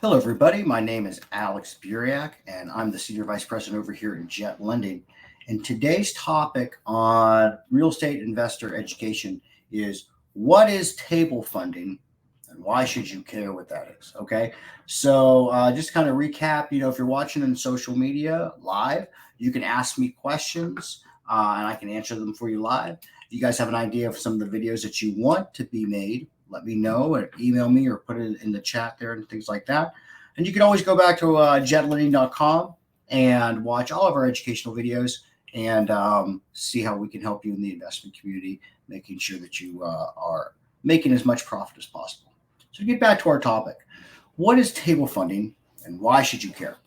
Hello, everybody. My name is Alex Buriak, and I'm the Senior Vice President over here at Jet Lending. And today's topic on real estate investor education is what is table funding and why should you care what that is? Okay. So, just kind of recap, if you're watching on social media live, you can ask me questions and I can answer them for you live. If you guys have an idea of some of the videos that you want to be made, let me know or email me or put it in the chat there and things like that. And you can always go back to jetlending.com and watch all of our educational videos and see how we can help you in the investment community, making sure that you are making as much profit as possible. So to get back to our topic, what is table funding and why should you care?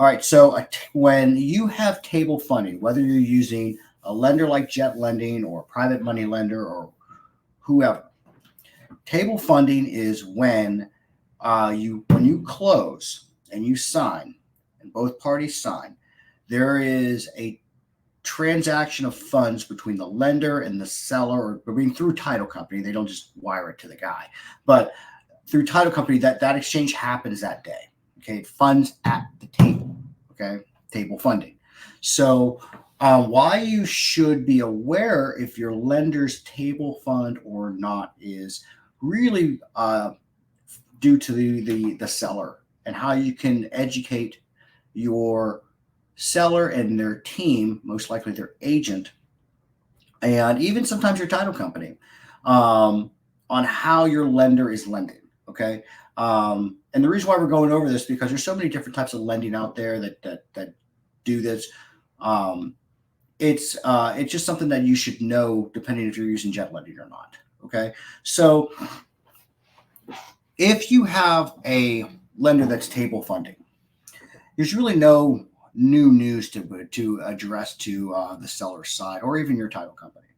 All right, so when you have table funding, whether you're using a lender like Jet Lending or a private money lender or whoever, table funding is when you close and you sign, and both parties sign, there is a transaction of funds between the lender and the seller, or through title company. They don't just wire it to the guy, but through title company, that exchange happens that day. Okay, funds at the table. Okay, table funding. So why you should be aware if your lender's table fund or not is really due to the seller and how you can educate your seller and their team, most likely their agent, and even sometimes your title company, on how your lender is lending. Okay. And the reason why we're going over this because there's so many different types of lending out there that do this. It's just something that you should know depending if you're using Jet Lending or not. Okay. So if you have a lender that's table funding, there's really no new news to address to the seller's side or even your title company.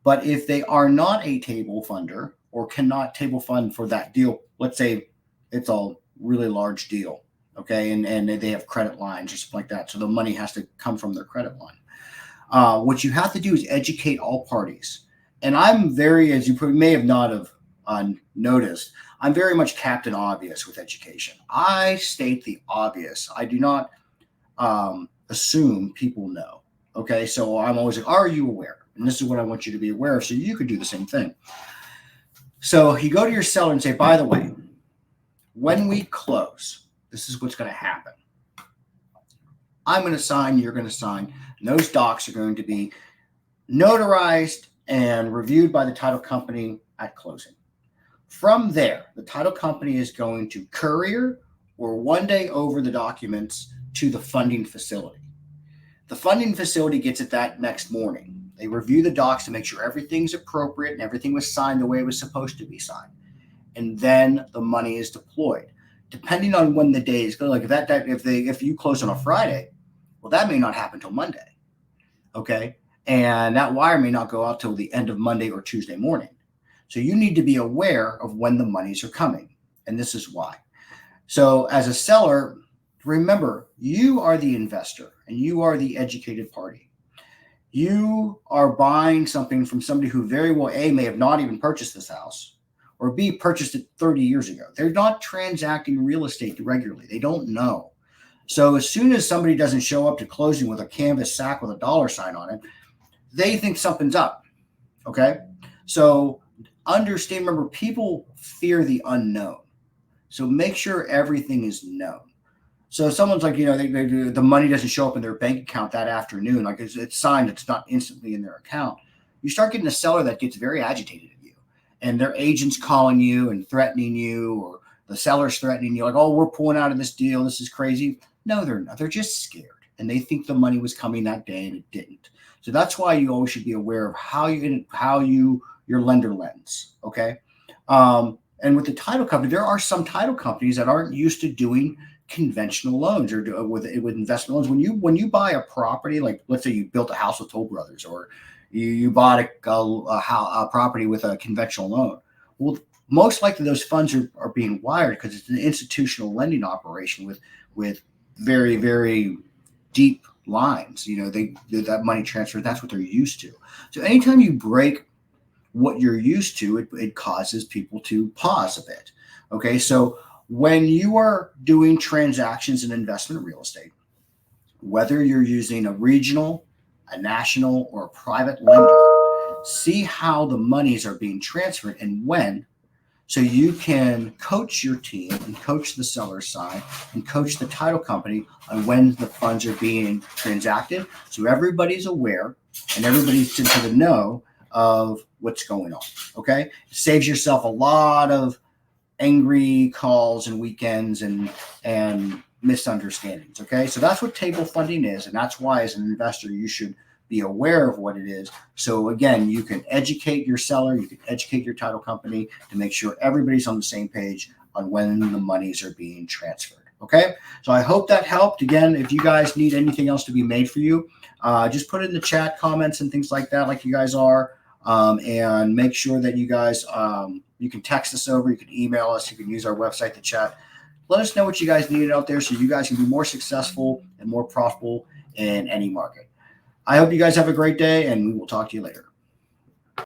But if they are not a table funder or cannot table fund for that deal, let's say it's a really large deal, okay, and they have credit lines or something like that, so the money has to come from their credit line. What you have to do is educate all parties. And I'm very, as you may have not have noticed, I'm very much Captain Obvious with education. I state the obvious. I do not assume people know. Okay, so I'm always like, are you aware? And this is what I want you to be aware of so you could do the same thing. So you go to your seller and say, by the way, when we close, this is what's going to happen. I'm going to sign, you're going to sign, and those docs are going to be notarized and reviewed by the title company at closing. From there, the title company is going to courier or one day over the documents to the funding facility. The funding facility gets it that next morning. They review the docs to make sure everything's appropriate and everything was signed the way it was supposed to be signed. And then the money is deployed. Depending on when the day is going, like if you close on a Friday, well, that may not happen till Monday. Okay. And that wire may not go out till the end of Monday or Tuesday morning. So you need to be aware of when the monies are coming. And this is why. So as a seller, remember, you are the investor and you are the educated party. You are buying something from somebody who very well, A, may have not even purchased this house, or B, purchased it 30 years ago. They're not transacting real estate regularly. They don't know. So as soon as somebody doesn't show up to closing with a canvas sack with a dollar sign on it, they think something's up. Okay? So understand, remember, people fear the unknown. So make sure everything is known. So if someone's like, the money doesn't show up in their bank account that afternoon, like it's signed, it's not instantly in their account. You start getting a seller that gets very agitated at you, and their agent's calling you and threatening you, or the seller's threatening you, like, oh, we're pulling out of this deal. This is crazy. No, they're not. They're just scared, and they think the money was coming that day, and it didn't. So that's why you always should be aware of how your lender lends. Okay. And with the title company, there are some title companies that aren't used to doing conventional loans or with investment loans. When you buy a property, like let's say you built a house with Toll Brothers, or you bought a property with a conventional loan, well, most likely those funds are being wired because it's an institutional lending operation with very, very deep lines. That money transfer, that's what they're used to. So anytime you break what you're used to, it causes people to pause a bit. Okay, so When you are doing transactions in investment real estate, whether you're using a regional, a national, or a private lender, see how the monies are being transferred and when, so you can coach your team and coach the seller side and coach the title company on when the funds are being transacted, so everybody's aware and everybody's into the know of what's going on. Okay, it saves yourself a lot of angry calls and weekends and misunderstandings. Okay, so that's what table funding is, and that's why as an investor you should be aware of what it is. So again, you can educate your seller, you can educate your title company to make sure everybody's on the same page on when the monies are being transferred. Okay, so I hope that helped. Again, if you guys need anything else to be made for you, just put it in the chat comments and things like that, like you guys are. And make sure that you guys, you can text us over, you can email us, you can use our website to chat. Let us know what you guys need out there so you guys can be more successful and more profitable in any market. I hope you guys have a great day, and we will talk to you later.